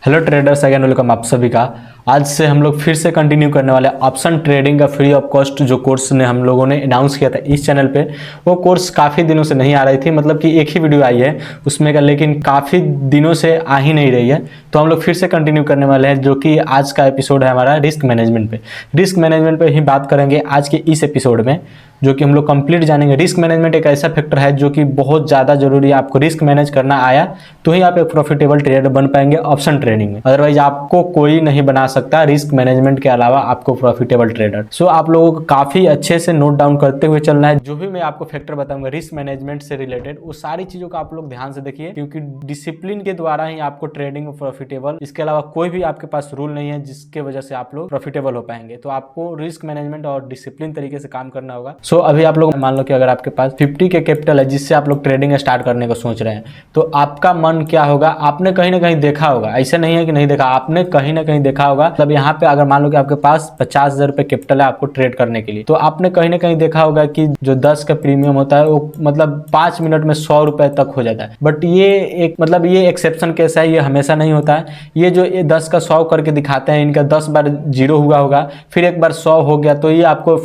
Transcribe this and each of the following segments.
Hello traders, again welcome आप सभी का। आज से हम लोग फिर से कंटिन्यू करने वाले ऑप्शन ट्रेडिंग का फ्री ऑफ कॉस्ट जो कोर्स ने हम लोगों ने अनाउंस किया था इस चैनल पे। वो कोर्स काफ़ी दिनों से नहीं आ रही थी, मतलब कि एक ही वीडियो आई है उसमें का, लेकिन काफ़ी दिनों से आ ही नहीं रही है। तो हम लोग फिर से कंटिन्यू करने वाले हैं, जो कि आज का एपिसोड है हमारा रिस्क मैनेजमेंट पे। रिस्क मैनेजमेंट पे ही बात करेंगे आज के इस एपिसोड में, जो कि हम लोग कंप्लीट जानेंगे। रिस्क मैनेजमेंट एक ऐसा फैक्टर है जो कि बहुत ज़्यादा जरूरी है। आपको रिस्क मैनेज करना आया तो ही आप एक प्रॉफिटेबल ट्रेडर बन पाएंगे ऑप्शन ट्रेडिंग में, अदरवाइज आपको कोई नहीं बना सकता रिस्क मैनेजमेंट के अलावा आपको प्रॉफिटेबल ट्रेडर। सो आप लोगों को काफ़ी अच्छे से नोट डाउन करते हुए चलना है। जो भी मैं आपको फैक्टर बताऊंगा रिस्क मैनेजमेंट से रिलेटेड, वो सारी चीज़ों का आप लोग ध्यान से देखिए, क्योंकि डिसिप्लिन के द्वारा ही आपको ट्रेडिंग में प्रॉफिटेबल, इसके अलावा कोई भी आपके पास रूल नहीं है जिसके वजह से आप लोग प्रॉफिटेबल हो पाएंगे। तो आपको रिस्क मैनेजमेंट और डिसिप्लिन तरीके से काम करना होगा। सो अभी आप लोग मान लो कि अगर आपके पास 50 के कैपिटल है जिससे आप लोग ट्रेडिंग स्टार्ट करने को सोच रहे हैं, तो आपका मन क्या होगा? आपने कहीं ना कहीं देखा होगा, ऐसा नहीं है कि नहीं देखा, आपने कहीं ना कहीं देखा होगा। मतलब यहाँ पे अगर मान लो कि आपके पास 50,000 रुपए कैपिटल है आपको ट्रेड करने के लिए, तो आपने कहीं ना कहीं देखा होगा कि जो 10 का प्रीमियम होता है वो मतलब 5 मिनट में 100 रुपए तक हो जाता है। बट ये एक मतलब ये एक्सेप्शन केस है, ये हमेशा नहीं होता है। ये जो 10 का 100 करके दिखाते हैं, इनका 10 बार जीरो हुआ होगा, फिर एक बार 100 हो गया, तो ये आपको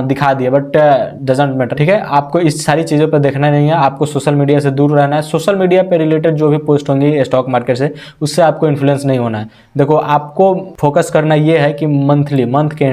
दिखा दिया, बट डजंट मैटर। ठीक है, आपको इस सारी चीजों पर देखना नहीं है, आपको सोशल मीडिया से दूर रहना है। सोशल मीडिया पे रिलेटेड जो भी पोस्ट होंगी स्टॉक मार्केट से, उससे आपको इन्फ्लुएंस नहीं होना है। देखो, आपको फोकस करना ये है कि मंथ के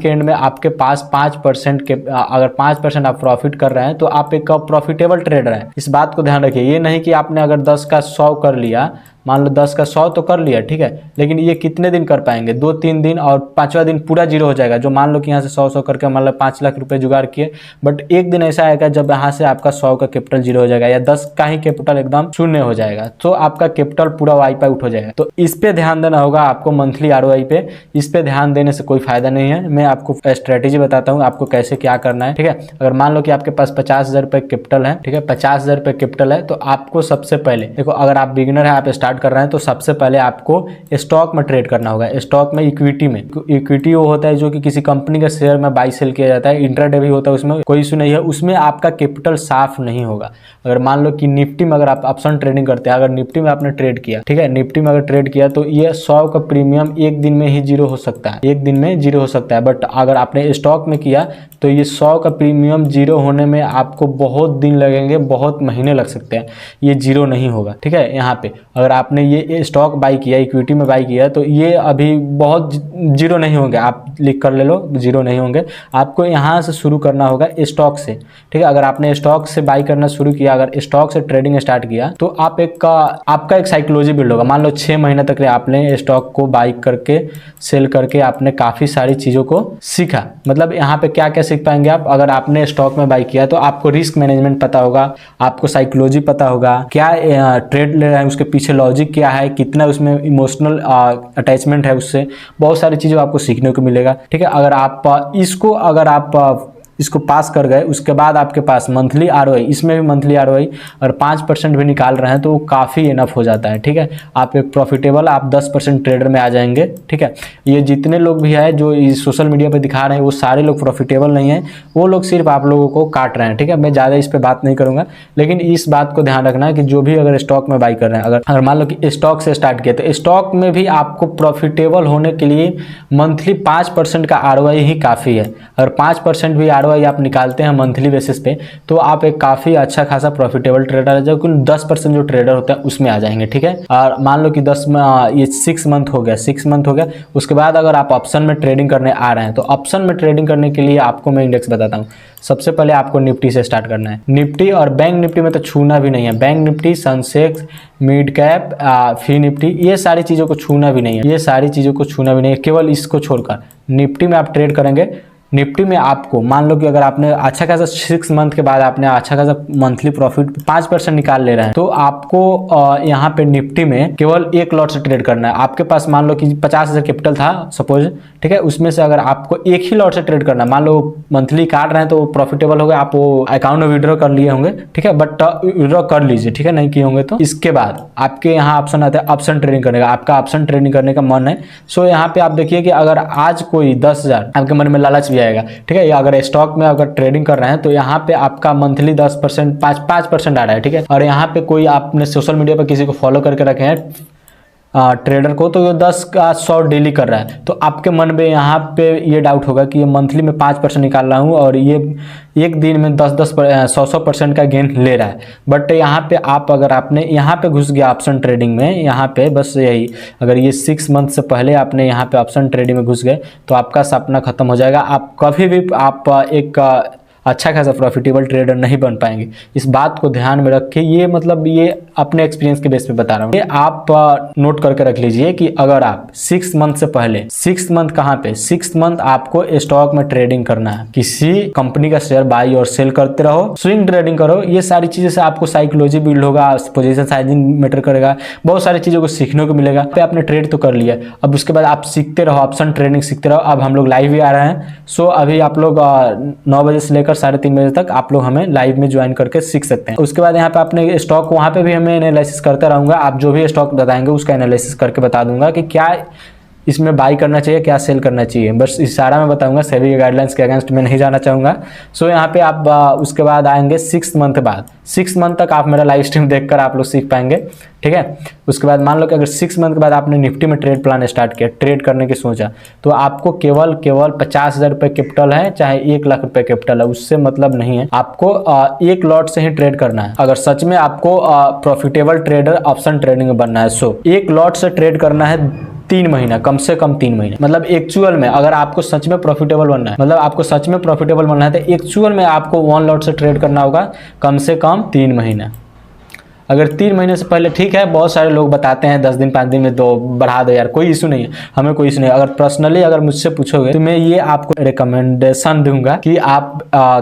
एंड में आपके पास 5% के, अगर 5% आप प्रॉफिट कर रहे हैं तो आप एक प्रॉफिटेबल ट्रेडर हैं। इस बात को ध्यान रखिए। ये नहीं कि आपने अगर 10 का 100 कर लिया, मान लो 10 का 100 तो कर लिया, ठीक है, लेकिन ये कितने दिन कर पाएंगे? 2-3 दिन, और 5वां दिन पूरा जीरो हो जाएगा। जो मान लो कि यहाँ से 100 करके मान लो 5 लाख रुपए जुगाड़ किए, बट एक दिन ऐसा आएगा जब यहाँ से आपका 100 का कैपिटल जीरो हो जाएगा, या 10 का ही कैपिटल एकदम शून्य हो जाएगा, तो आपका कैपिटल पूरा वाइप आउट हो जाएगा। तो इस पे ध्यान देना होगा आपको, मंथली आरओआई पे। इस पे ध्यान देने से कोई फायदा नहीं है। मैं आपको स्ट्रेटेजी बताता हूँ आपको कैसे क्या करना है, ठीक है। अगर मान लो कि आपके पास 50,000 रुपए कैपिटल है, ठीक है, 50,000 रुपए कैपिटल है, तो आपको सबसे पहले देखो, अगर आप बिगिनर है, आप स्टार्ट कर रहे हैं, तो सबसे पहले आपको स्टॉक में ट्रेड करना होगा। स्टॉक में इक्विटी में, इक्विटी वो होता है जो कि किसी कंपनी का शेयर में बाई सेल किया जाता है, इंट्राडे भी होता है, उसमें कोई इशू नहीं है। उसमें आपका कैपिटल साफ नहीं होगा। अगर मान लो कि निफ्टी में अगर आप ऑप्शन ट्रेडिंग करते हैं, अगर निफ्टी में आपने ट्रेड किया, ठीक है, निफ्टी में अगर ट्रेड किया, तो ये 100 का प्रीमियम एक दिन में ही जीरो हो सकता है, एक दिन में जीरो हो सकता है। बट अगर आपने स्टॉक में किया तो ये 100 का प्रीमियम जीरो होने में आपको बहुत दिन लगेंगे, बहुत महीने लग सकते हैं, ये जीरो नहीं होगा। ठीक है, यहाँ पे अगर आपने ये स्टॉक बाई किया, इक्विटी में बाई किया, तो ये अभी बहुत जीरो नहीं होंगे। आप लिख कर ले लो, जीरो नहीं होंगे। आपको यहाँ से शुरू करना होगा स्टॉक से, ठीक है। अगर आपने स्टॉक से बाई करना शुरू किया, अगर स्टॉक से ट्रेडिंग स्टार्ट किया, तो आपका एक साइकोलॉजी बिल्ड होगा। मान लो 6 महीने तक आपने स्टॉक को बाई करके सेल करके आपने काफी सारी चीजों को सीखा। मतलब यहाँ पे क्या क्या सीख पाएंगे आप? अगर आपने स्टॉक में बाई किया तो आपको रिस्क मैनेजमेंट पता होगा, आपको साइकोलॉजी पता होगा, क्या ट्रेड ले रहा है उसके पीछे लॉजिक क्या है, कितना उसमें इमोशनल अटैचमेंट है, उससे बहुत सारी चीज़ें आपको सीखने को मिलेगा। ठीक है, अगर आप इसको पास कर गए, उसके बाद आपके पास मंथली आरओआई, इसमें भी मंथली आरओआई और 5% भी निकाल रहे हैं, तो वो काफ़ी इनफ हो जाता है। ठीक है, आप एक प्रॉफिटेबल, आप 10% ट्रेडर में आ जाएंगे। ठीक है, ये जितने लोग भी हैं जो इस सोशल मीडिया पे दिखा रहे हैं, वो सारे लोग प्रॉफिटेबल नहीं है, वो लोग सिर्फ आप लोगों को काट रहे हैं। ठीक है, मैं ज़्यादा इस पर बात नहीं करूँगा, लेकिन इस बात को ध्यान रखना है कि जो भी अगर स्टॉक में बाई कर रहे हैं, अगर मान लो कि स्टॉक से स्टार्ट किया, तो स्टॉक में भी आपको प्रॉफिटेबल होने के लिए मंथली 5% का आरओआई ही काफ़ी है। अगर 5% भी आरओआई आप निकालते हैं मंथली बेसिस पे, तो आप एक काफ़ी अच्छा खासा प्रॉफिटेबल ट्रेडर है, जो कि 10% जो ट्रेडर होता है उसमें आ जाएंगे। ठीक है, और मान लो कि 10 में ये 6 मंथ हो गया। उसके बाद अगर आप ऑप्शन में ट्रेडिंग करने आ रहे हैं, तो ऑप्शन में ट्रेडिंग करने के लिए आपको मैं इंडेक्स बताता हूँ। सबसे पहले आपको निफ्टी से स्टार्ट करना है। निफ्टी और बैंक निफ्टी में तो छूना भी नहीं है। Bank Nifty, Sensex, mid cap, fin Nifty, ये सारी चीज़ों को छूना भी नहीं है, केवल इसको छोड़कर निफ्टी में आप ट्रेड करेंगे। निफ्टी में आपको मान लो कि अगर आपने अच्छा खासा 6 मंथ के बाद आपने अच्छा खासा मंथली प्रॉफिट 5% निकाल ले रहे हैं, तो आपको यहाँ पे निफ्टी में केवल एक लॉट से ट्रेड करना है। आपके पास मान लो कि 50,000 कैपिटल था सपोज, ठीक है, उसमें से अगर आपको एक ही लॉट से ट्रेड करना है, मान लो मंथली काट रहे हैं तो प्रॉफिटेबल हो गए, आप वो अकाउंट में विड्रॉ कर लिए होंगे, ठीक है, बट विड्रॉ कर लीजिए, ठीक है, नहीं किए होंगे तो। इसके बाद आपके यहाँ ऑप्शन आता है ऑप्शन ट्रेडिंग करने का। आपका ऑप्शन ट्रेडिंग करने का मन है, सो यहाँ पे आप देखिए कि अगर आज कोई 10,000 आपके मन में लालच भी आएगा, ठीक है, या अगर स्टॉक में अगर ट्रेडिंग कर रहे हैं, तो यहाँ पे आपका मंथली 10% 5% आ रहा है। ठीक है, और यहाँ पे कोई आपने सोशल मीडिया पर किसी को फॉलो करके रखे हैं, ट्रेडर को, तो ये 10 का 100 डेली कर रहा है, तो आपके मन में यहाँ पे ये डाउट होगा कि ये मंथली में 5% निकाल रहा हूँ और ये एक दिन में 100% का गेन ले रहा है। बट यहाँ पे आप अगर आपने यहाँ पे घुस गया ऑप्शन ट्रेडिंग में, यहाँ पे बस यही, अगर ये 6 मंथ से पहले आपने यहाँ पे ऑप्शन ट्रेडिंग में घुस गए तो आपका सपना खत्म हो जाएगा। आप कभी भी आप एक अच्छा खासा प्रॉफिटेबल ट्रेडर नहीं बन पाएंगे। इस बात को ध्यान में रख के, ये मतलब ये अपने एक्सपीरियंस के बेस पे बता रहा हूँ, ये आप नोट करके रख लीजिए कि अगर आप 6 मंथ से पहले, 6 मंथ कहाँ पे, 6 मंथ आपको स्टॉक में ट्रेडिंग करना है, किसी कंपनी का शेयर बाई और सेल करते रहो, स्विंग ट्रेडिंग करो, ये सारी चीजें से आपको साइकोलॉजी बिल्ड होगा, पोजीशन साइजिंग मैटर करेगा, बहुत सारी चीजों को सीखने को मिलेगा। पे आपने ट्रेड तो कर लिया, अब उसके बाद आप सीखते रहो, ऑप्शन ट्रेडिंग सीखते रहो। अब हम लोग लाइव भी आ रहे हैं, सो अभी आप लोग 9 बजे से लेकर 3:30 बजे तक आप लोग हमें लाइव में ज्वाइन करके सीख सकते हैं। उसके बाद यहाँ पे आपने स्टॉक, वहाँ पे भी हमें एनालिसिस करता रहूंगा, आप जो भी स्टॉक बताएंगे उसका एनालिसिस करके बता दूंगा कि क्या इसमें बाई करना चाहिए, क्या सेल करना चाहिए, बस इशारा में बताऊंगा, सेबी के गाइडलाइंस के अगेंस्ट में नहीं जाना चाहूँगा। सो यहाँ पे आप उसके बाद आएंगे 6 मंथ बाद, 6 मंथ तक आप मेरा लाइव स्ट्रीम देखकर आप लोग सीख पाएंगे, ठीक है। उसके बाद मान लो कि अगर 6 मंथ के बाद आपने निफ्टी में ट्रेड प्लान स्टार्ट किया, ट्रेड करने की सोचा, तो आपको केवल 50,000 रुपये कैपिटल है, चाहे 1 लाख रुपये कैपिटल है, उससे मतलब नहीं है। आपको एक लॉट से ही ट्रेड करना है अगर सच में आपको प्रॉफिटेबल ट्रेडर ऑप्शन ट्रेडिंग में बनना है। सो एक लॉट से ट्रेड करना है 3 महीना, कम से कम 3 महीने, मतलब एक्चुअल में अगर आपको सच में प्रॉफिटेबल बनना है, मतलब आपको सच में प्रॉफिटेबल बनना है तो एक्चुअल में आपको 1 लॉट से ट्रेड करना होगा कम से कम 3 महीना। अगर 3 महीने से पहले ठीक है, बहुत सारे लोग बताते हैं 10 दिन 5 दिन में तो बढ़ा दो यार, कोई इशू नहीं है, हमें कोई इशू नहीं है। अगर पर्सनली अगर मुझसे पूछोगे तो मैं ये आपको रिकमेंडेशन दूंगा कि आप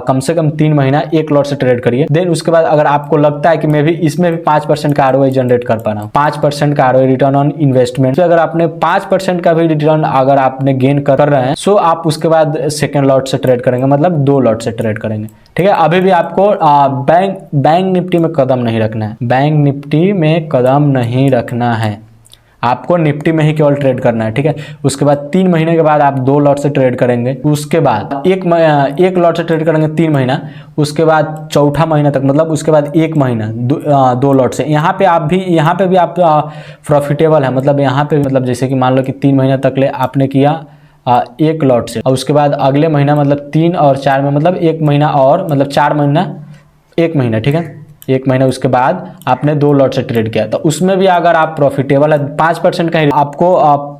कम से कम 3 महीना एक लॉट से ट्रेड करिए। देन उसके बाद अगर आपको लगता है कि मैं भी इसमें भी 5% का ROI जनरेट कर पा रहा हूँ, 5% का ROI रिटर्न ऑन इन्वेस्टमेंट, तो अगर आपने 5% का भी रिटर्न अगर आपने गेन कर रहे हैं, सो आप उसके बाद सेकेंड लॉट से ट्रेड करेंगे, मतलब 2 लॉट से ट्रेड करेंगे, ठीक है। अभी भी आपको बैंक निफ्टी में कदम नहीं रखना है, बैंक निफ्टी में कदम नहीं रखना है, आपको निफ्टी में ही केवल ट्रेड करना है, ठीक है। उसके बाद 3 महीने के बाद आप 2 लॉट से ट्रेड करेंगे, उसके बाद एक लॉट से ट्रेड करेंगे 3 महीना, उसके बाद चौथा महीना तक, मतलब उसके बाद 1 महीना 2 लॉट से। यहाँ पे भी आप प्रॉफिटेबल है, मतलब यहाँ पे मतलब जैसे कि मान लो कि 3 महीना तक ले आपने किया 1 लॉट से, और उसके बाद अगले महीना मतलब 3 और 4 में, मतलब 1 महीना और, मतलब 4 महीना 1 महीना, ठीक है, 1 महीना उसके बाद आपने 2 लॉट से ट्रेड किया, तो उसमें भी अगर आप प्रॉफिटेबल है 5% का ही, आपको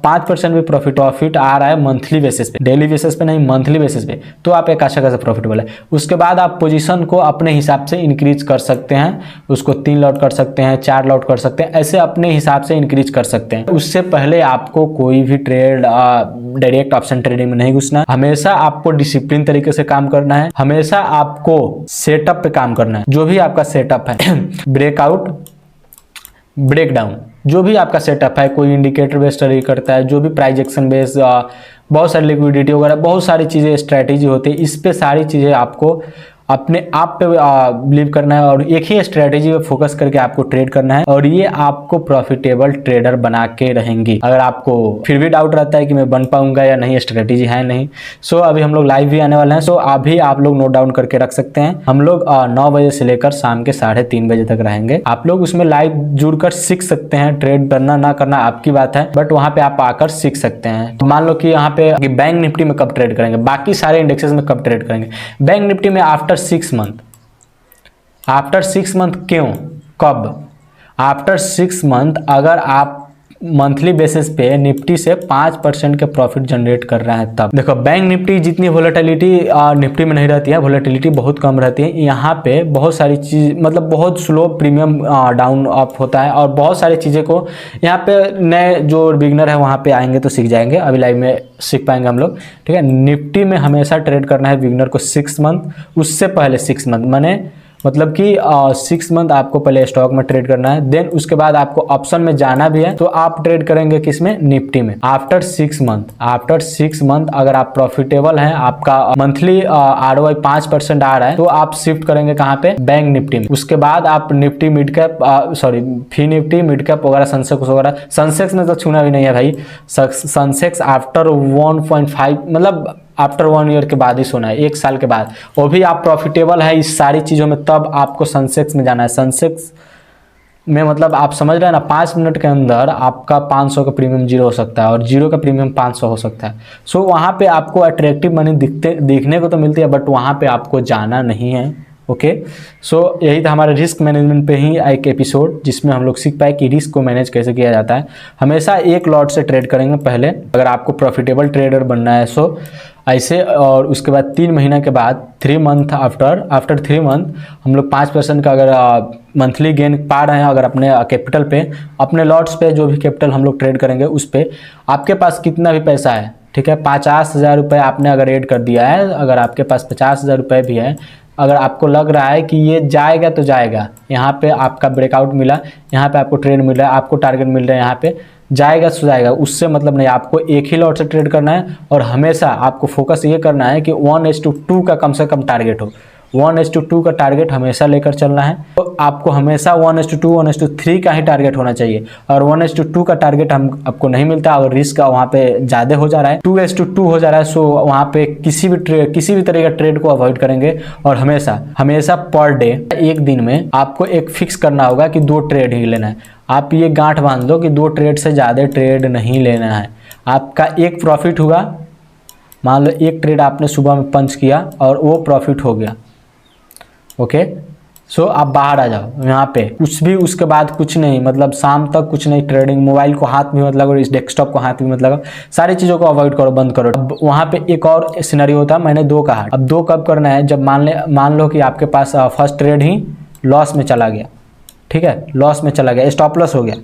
5% भी प्रॉफिट आ रहा है मंथली बेसिस पे, डेली बेसिस पे नहीं, मंथली बेसिस पे, तो आप एक अच्छा खासा प्रॉफिटेबल है। उसके बाद आप पोजीशन को अपने हिसाब से इंक्रीज कर सकते हैं, उसको 3 लॉट कर सकते हैं, 4 लॉट कर सकते हैं, ऐसे अपने हिसाब से इंक्रीज कर सकते हैं। उससे पहले आपको कोई भी ट्रेड डायरेक्ट ऑप्शन ट्रेडिंग में नहीं घुसना है, हमेशा आपको डिसिप्लिन तरीके से काम करना है, हमेशा आपको सेटअप पे काम करना है। जो भी आपका सेटअप है ब्रेकआउट, ब्रेकडाउन, जो भी आपका सेटअप है, कोई इंडिकेटर बेस्ड स्टडी करता है, जो भी प्राइस एक्शन बेस्ड, बहुत सारी लिक्विडिटी वगैरह, बहुत सारी चीज़ें स्ट्रैटेजी होती है, इस पे सारी चीज़ें आपको अपने आप पे बिलीव करना है और एक ही स्ट्रेटेजी पे फोकस करके आपको ट्रेड करना है, और ये आपको प्रॉफिटेबल ट्रेडर बना के रहेंगी। अगर आपको फिर भी डाउट रहता है कि मैं बन पाऊंगा या नहीं, स्ट्रेटेजी है नहीं, सो अभी हम लोग लाइव भी आने वाले हैं, सो अभी आप लोग नोट डाउन करके रख सकते हैं। हम लोग 9 बजे से लेकर शाम के 3:30 बजे तक रहेंगे, आप लोग उसमें लाइव जुड़कर सीख सकते हैं। ट्रेड करना ना करना आपकी बात है, बट वहां पे आप आकर सीख सकते हैं। तो मान लो कि यहाँ पे बैंक निफ्टी में कब ट्रेड करेंगे, बाकी सारे इंडेक्सेस में कब ट्रेड करेंगे, बैंक निफ्टी में आफ्टर 6 मंथ, आफ्टर 6 मंथ, क्यों, कब, आफ्टर 6 मंथ अगर आप मंथली बेसिस पे निफ्टी से 5% के प्रॉफिट जनरेट कर रहे हैं तब। देखो बैंक निफ्टी जितनी वोलेटिलिटी निफ्टी में नहीं रहती है, वोलेटिलिटी बहुत कम रहती है, यहाँ पे बहुत सारी चीज, मतलब बहुत स्लो प्रीमियम डाउन अप होता है, और बहुत सारी चीज़ें को यहाँ पे नए जो बिगनर है वहाँ पे आएंगे तो सीख जाएंगे, अभी लाइव में सीख पाएंगे हम लोग, ठीक है। निफ्टी में हमेशा ट्रेड करना है बिगनर को 6 मंथ, उससे पहले 6 मंथ माने मतलब कि 6 मंथ आपको पहले स्टॉक में ट्रेड करना है, देन उसके बाद आपको ऑप्शन में जाना भी है, तो आप ट्रेड करेंगे किसमें, निफ्टी में। आफ्टर 6 मंथ, आफ्टर 6 मंथ अगर आप प्रॉफिटेबल हैं, आपका मंथली ROI 5% आ रहा है, तो आप शिफ्ट करेंगे कहाँ पे, बैंक निफ्टी में। उसके बाद आप Nifty mid cap, fin Nifty mid cap वगैरह, सेंसेक्स वगैरह, सेंसेक्स में तो छूना भी नहीं है भाई, सेंसेक्स आफ्टर 1.5 मतलब आफ्टर 1 ईयर के बाद ही सोना है, 1 साल के बाद, वो भी आप प्रॉफिटेबल है इस सारी चीज़ों में, तब आपको सेंसेक्स में जाना है। सेंसेक्स में मतलब आप समझ रहे हैं ना, 5 मिनट के अंदर आपका 500 का प्रीमियम जीरो हो सकता है और जीरो का प्रीमियम 500 हो सकता है। सो वहाँ पे आपको अट्रैक्टिव मनी देखने को तो मिलती है, बट वहाँ पे आपको जाना नहीं है। ओके, सो यही था हमारे रिस्क मैनेजमेंट पे ही एक एपिसोड, जिसमें हम लोग सीख पाए कि रिस्क को मैनेज कैसे किया जाता है। हमेशा एक लॉट से ट्रेड करेंगे पहले, अगर आपको प्रॉफिटेबल ट्रेडर बनना है सो ऐसे, और उसके बाद 3 महीने के बाद 3 मंथ आफ्टर 3 मंथ हम लोग 5% का अगर मंथली गेन पा रहे हैं, अगर अपने कैपिटल पे, अपने लॉट्स पे जो भी कैपिटल हम लोग ट्रेड करेंगे उस पे आपके पास कितना भी पैसा है, ठीक है, 50,000 रुपये आपने अगर ऐड कर दिया है, अगर आपके पास 50,000 रुपये भी है, अगर आपको लग रहा है कि ये जाएगा तो जाएगा, यहाँ पे आपका ब्रेकआउट मिला, यहाँ पे आपको ट्रेड मिल रहा है, आपको टारगेट मिल रहा है, यहाँ पे जाएगा तो जाएगा, उससे मतलब नहीं। आपको एक ही लॉट से ट्रेड करना है और हमेशा आपको फोकस ये करना है कि 1:2 का कम से कम टारगेट हो। 1:2 का टारगेट हमेशा लेकर चलना है। तो आपको हमेशा 1:2 1:3 का ही टारगेट होना चाहिए, और 1:2 का टारगेट आपको नहीं मिलता और रिस्क वहाँ पे ज़्यादा हो जा रहा है, 2:2 हो जा रहा है, सो वहाँ पे किसी भी तरह का ट्रेड को अवॉइड करेंगे। और हमेशा पर डे, एक दिन में आपको एक फिक्स करना होगा कि 2 ट्रेड ही लेना है। आप ये गांठ बांध दो कि 2 ट्रेड से ज़्यादा ट्रेड नहीं लेना है। आपका एक प्रॉफिट हुआ, मान लो एक ट्रेड आपने सुबह में पंच किया और वो प्रॉफिट हो गया, ओके, सो आप बाहर आ जाओ, यहाँ पे कुछ भी उसके बाद कुछ नहीं, मतलब शाम तक कुछ नहीं ट्रेडिंग, मोबाइल को हाथ भी मत लगाओ, इस डेस्कटॉप को हाथ भी मत लगाओ, सारी चीज़ों को अवॉइड करो, बंद करो। अब वहाँ पे एक और सिनेरियो होता है, मैंने 2 कहा, अब 2 कब करना है, जब मान लो कि आपके पास फर्स्ट ट्रेड ही लॉस में चला गया, ठीक है, लॉस में चला गया, स्टॉप लॉस हो गया,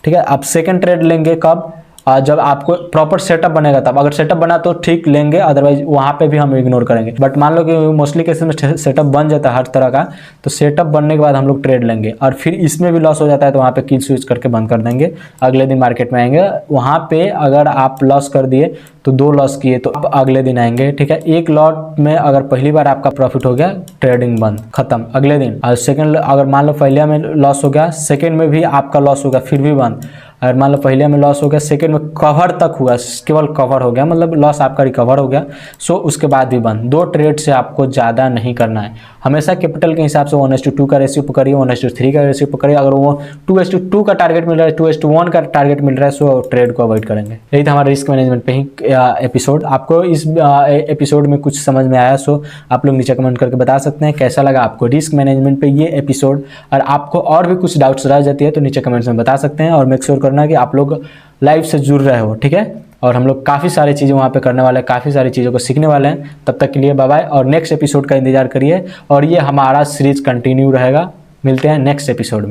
ठीक है। आप सेकंड ट्रेड लेंगे कब, जब आपको प्रॉपर सेटअप बनेगा तब। अगर सेटअप बना तो ठीक लेंगे, अदरवाइज वहाँ पे भी हम इग्नोर करेंगे। बट मान लो कि मोस्टली केसेस में सेटअप बन जाता है हर तरह का, तो सेटअप बनने के बाद हम लोग ट्रेड लेंगे, और फिर इसमें भी लॉस हो जाता है तो वहाँ पे किल स्विच करके बंद कर देंगे, अगले दिन मार्केट में आएंगे। वहाँ पे अगर आप लॉस कर दिए तो 2 लॉस किए तो अब अगले दिन आएंगे, ठीक है। एक लॉट में अगर पहली बार आपका प्रॉफिट हो गया, ट्रेडिंग बंद, खत्म, अगले दिन। और सेकंड, अगर मान लो पहले में लॉस हो गया, सेकंड में भी आपका लॉस हो गया, फिर भी बंद। अगर मान लो पहले में लॉस हो गया, सेकंड में कवर तक हुआ, केवल कवर हो गया, मतलब लॉस आपका रिकवर हो गया, सो उसके बाद भी बंद। 2 ट्रेड से आपको ज़्यादा नहीं करना है। हमेशा कैपिटल के हिसाब से 1:2 का रेशियो पकड़िए, 1:3 का रेशियो पकड़िए। अगर वो 2:2 का टारगेट मिल रहा है, 2:1 का टारगेट मिल रहा है, सो ट्रेड को अवॉइड करेंगे। यही था हमारा रिस्क मैनेजमेंट पे ही एपिसोड। आपको इस एपिसोड में कुछ समझ में आया सो आप लोग नीचे कमेंट करके बता सकते हैं कैसा लगा आपको रिस्क मैनेजमेंट पे ये एपिसोड। और आपको और भी कुछ डाउट्स रह जाती है तो नीचे कमेंट्स में बता सकते हैं, और मेक श्योर करना कि आप लोग लाइव से जुड़ रहे हो, ठीक है। और हम लोग काफ़ी सारी चीज़ें वहाँ पे करने वाले हैं, काफ़ी सारी चीज़ों को सीखने वाले हैं। तब तक के लिए बाय बाय, और नेक्स्ट एपिसोड का इंतजार करिए, और ये हमारा सीरीज कंटिन्यू रहेगा। मिलते हैं नेक्स्ट एपिसोड में।